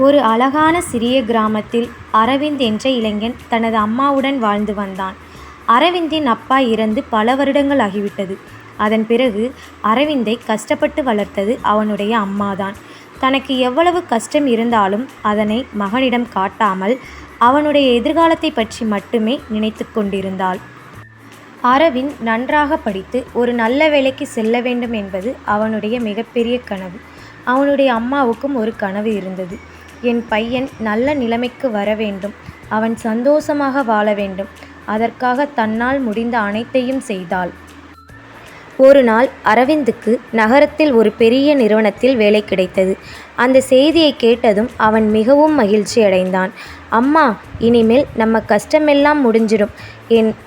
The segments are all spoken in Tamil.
ஒரு அழகான சிறிய கிராமத்தில் அரவிந்த் என்ற இளைஞன் தனது அம்மாவுடன் வாழ்ந்து வந்தான். அரவிந்தின் அப்பா இறந்து பல வருடங்கள் ஆகிவிட்டது. அதன் பிறகு அரவிந்தை கஷ்டப்பட்டு வளர்த்தது அவனுடைய அம்மாதான். தனக்கு எவ்வளவு கஷ்டம் இருந்தாலும் அதனை மகனிடம் காட்டாமல் அவனுடைய எதிர்காலத்தை பற்றி மட்டுமே நினைத்து கொண்டிருந்தாள். அரவிந்த் நன்றாக படித்து ஒரு நல்ல வேலைக்கு செல்ல வேண்டும் என்பது அவனுடைய மிகப்பெரிய கனவு. அவனுடைய அம்மாவுக்கும் ஒரு கனவு இருந்தது. என் பையன் நல்ல நிலைமைக்கு வர வேண்டும், அவன் சந்தோஷமாக வாழ வேண்டும். அதற்காக தன்னால் முடிந்த அனைத்தையும் செய்தாள். ஒரு நாள் அரவிந்துக்கு நகரத்தில் ஒரு பெரிய நிறுவனத்தில் வேலை கிடைத்தது. அந்த செய்தியை கேட்டதும் அவன் மிகவும் மகிழ்ச்சி அடைந்தான். அம்மா, இனிமேல் நம்ம கஷ்டமெல்லாம் முடிஞ்சிடும்,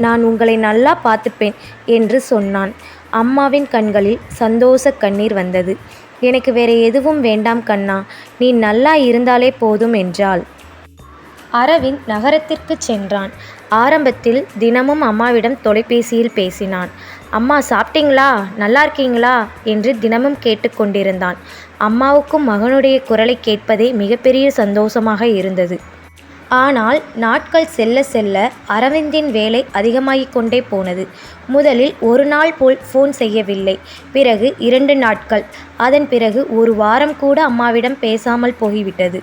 நான் உங்களை நல்லா பார்த்துப்பேன் என்று சொன்னான். அம்மாவின் கண்களில் சந்தோஷ கண்ணீர் வந்தது. எனக்கு வேற எதுவும் வேண்டாம் கண்ணா, நீ நல்லா இருந்தாலே போதும் என்றாள். அரவிந்த் நகரத்திற்கு சென்றான். ஆரம்பத்தில் தினமும் அம்மாவிடம் தொலைபேசியில் பேசினான். அம்மா சாப்பிட்டீங்களா, நல்லா இருக்கீங்களா என்று தினமும் கேட்டுக்கொண்டிருந்தான். அம்மாவுக்கும் மகனுடைய குரலை கேட்பதே மிகப்பெரிய சந்தோஷமாக இருந்தது. ஆனால் நாட்கள் செல்ல செல்ல அரவிந்தின் வேலை அதிகமாகிக் கொண்டே போனது. முதலில் ஒரு நாள் போல் ஃபோன் செய்யவில்லை. பிறகு 2 நாட்கள், அதன் பிறகு ஒரு வாரம் கூட அம்மாவிடம் பேசாமல் போய்விட்டது.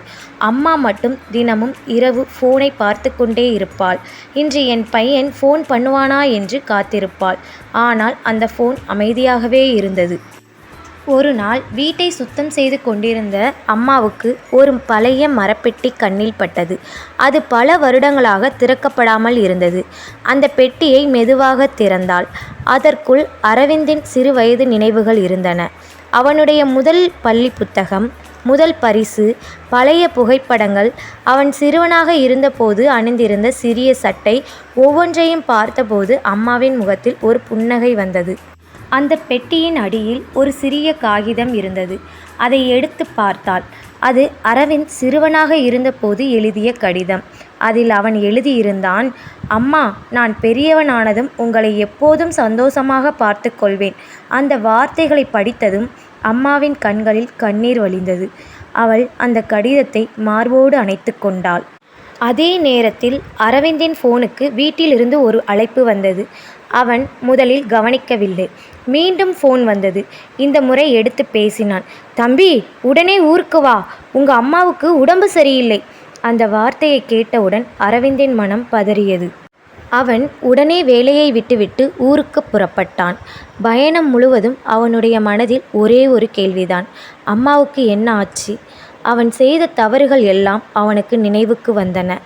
அம்மா மட்டும் தினமும் இரவு ஃபோனை பார்த்து கொண்டே இருப்பாள். இன்று என் பையன் ஃபோன் பண்ணுவானா என்று காத்திருப்பாள். ஆனால் அந்த ஃபோன் அமைதியாகவே இருந்தது. ஒரு நாள் வீட்டை சுத்தம் செய்து கொண்டிருந்த அம்மாவுக்கு ஒரு பழைய மரப்பெட்டி கண்ணில் பட்டது. அது பல வருடங்களாக திறக்கப்படாமல் இருந்தது. அந்த பெட்டியை மெதுவாக திறந்தாள். அதற்குள் அரவிந்தின் சிறு வயது நினைவுகள் இருந்தன. அவனுடைய முதல் பள்ளி புத்தகம், முதல் பரிசு, பழைய புகைப்படங்கள், அவன் சிறுவனாக இருந்தபோது அணிந்திருந்த சிறிய சட்டை. ஒவ்வொன்றையும் பார்த்தபோது அம்மாவின் முகத்தில் ஒரு புன்னகை வந்தது. அந்த பெட்டியின் அடியில் ஒரு சிறிய காகிதம் இருந்தது. அதை எடுத்து பார்த்தாள். அது அரவிந்த் சிறுவனாக இருந்தபோது எழுதிய கடிதம். அதில் அவன் எழுதியிருந்தான், அம்மா, நான் பெரியவனானதும் உங்களை எப்போதும் சந்தோஷமாக பார்த்து கொள்வேன். அந்த வார்த்தைகளை படித்ததும் அம்மாவின் கண்களில் கண்ணீர் வழிந்தது. அவள் அந்த கடிதத்தை மார்போடு அணைத்து கொண்டாள். அதே நேரத்தில் அரவிந்தின் ஃபோனுக்கு வீட்டிலிருந்து ஒரு அழைப்பு வந்தது. அவன் முதலில் கவனிக்கவில்லை. மீண்டும் ஃபோன் வந்தது. இந்த முறை எடுத்து பேசினான். தம்பி, உடனே ஊருக்கு வா, உங்க அம்மாவுக்கு உடம்பு சரியில்லை. அந்த வார்த்தையை கேட்டவுடன் அரவிந்தின் மனம் பதறியது. அவன் உடனே வேலையை விட்டுவிட்டு ஊருக்கு புறப்பட்டான். பயணம் முழுவதும் அவனுடைய மனதில் ஒரே ஒரு கேள்விதான், அம்மாவுக்கு என்ன ஆச்சு? அவன் செய்த தவறுகள் எல்லாம் அவனுக்கு நினைவுக்கு வந்தன.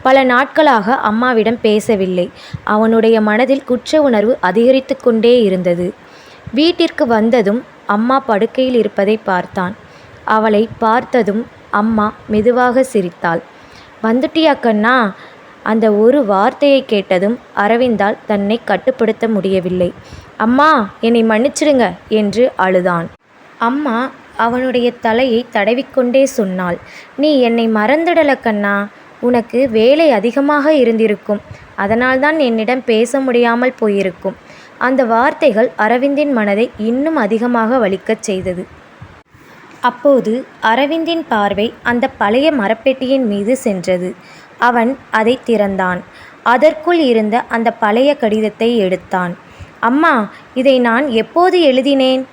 பல நாட்களாக அம்மாவிடம் பேசவில்லை. அவனுடைய மனதில் குற்ற உணர்வு அதிகரித்து கொண்டே இருந்தது. வீட்டிற்கு வந்ததும் அம்மா படுக்கையில் இருப்பதை பார்த்தான். அவளை பார்த்ததும் அம்மா மெதுவாக சிரித்தாள். வந்துட்டியா கண்ணா? அந்த ஒரு வார்த்தையை கேட்டதும் அரவிந்தால் தன்னை கட்டுப்படுத்த முடியவில்லை. அம்மா, என்னை மன்னிச்சிடுங்க என்று அழுதான். அம்மா அவனுடைய தலையை தடவிக்கொண்டே சொன்னாள், நீ என்னை மறந்துடல கண்ணா, உனக்கு வேலை அதிகமாக இருந்திருக்கும், அதனால்தான் என்னிடம் பேச முடியாமல் போயிருக்கும். அந்த வார்த்தைகள் அரவிந்தின் மனதை இன்னும் அதிகமாக வலிக்கச் செய்தது. அப்போது அரவிந்தின் பார்வை அந்த பழைய மரப்பெட்டியின் மீது சென்றது. அவன் அதை திறந்தான். அதற்குள் இருந்த அந்த பழைய கடிதத்தை எடுத்தான். அம்மா, இதை நான் எப்போது எழுதினேன்?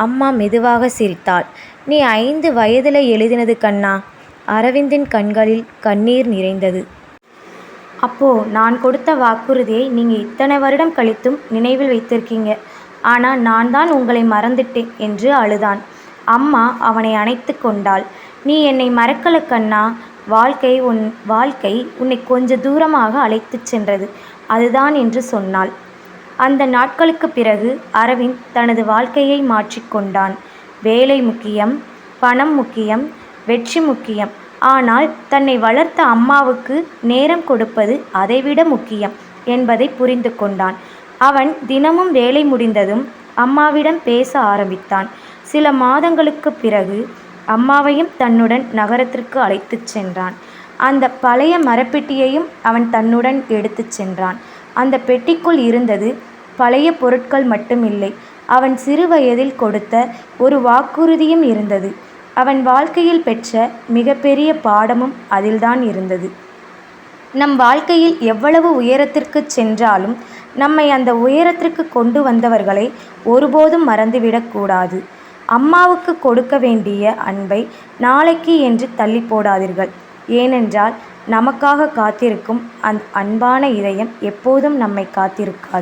அம்மா மெதுவாக சிரித்தாள். நீ 5 வயதில் எழுதினது கண்ணா. அரவிந்தின் கண்களில் கண்ணீர் நிறைந்தது. அப்போ நான் கொடுத்த வாக்குறுதியை நீங்கள் இத்தனை வருடம் கழித்தும் நினைவில் வைத்திருக்கீங்க. ஆனால் நான் தான் உங்களை மறந்துட்டேன் என்று அழுதான். அம்மா அவனை அணைத்து கொண்டாள். நீ என்னை மறக்கல கண்ணா. வாழ்க்கை உன்னை கொஞ்ச தூரமாக அழைத்து சென்றது, அதுதான் என்று சொன்னாள். அந்த நாட்களுக்கு பிறகு அரவிந்த் தனது வாழ்க்கையை மாற்றிக்கொண்டான். வேலை முக்கியம், பணம் முக்கியம், வெற்றி முக்கியம். ஆனால் தன்னை வளர்த்த அம்மாவுக்கு நேரம் கொடுப்பது அதைவிட முக்கியம் என்பதை புரிந்து கொண்டான். அவன் தினமும் வேலை முடிந்ததும் அம்மாவிடம் பேச ஆரம்பித்தான். சில மாதங்களுக்கு பிறகு அம்மாவையும் தன்னுடன் நகரத்திற்கு அழைத்துச் சென்றான். அந்த பழைய மரப்பெட்டியையும் அவன் தன்னுடன் எடுத்துச் சென்றான். அந்த பெட்டிக்குள் இருந்தது பழைய பொருட்கள் மட்டுமில்லை, அவன் சிறு வயதில் கொடுத்த ஒரு வாக்குறுதியும் இருந்தது. அவன் வாழ்க்கையில் பெற்ற மிகப்பெரிய பாடமும் அதில்தான் இருந்தது. நம் வாழ்க்கையில் எவ்வளவு உயரத்திற்கு சென்றாலும் நம்மை அந்த உயரத்திற்கு கொண்டு வந்தவர்களை ஒருபோதும் மறந்துவிடக்கூடாது. அம்மாவுக்கு கொடுக்க வேண்டிய அன்பை நாளைக்கு என்று தள்ளி போடாதீர்கள். ஏனென்றால் நமக்காக காத்திருக்கும் அன்பான இதயம் எப்போதும் நம்மை காத்திருக்காது.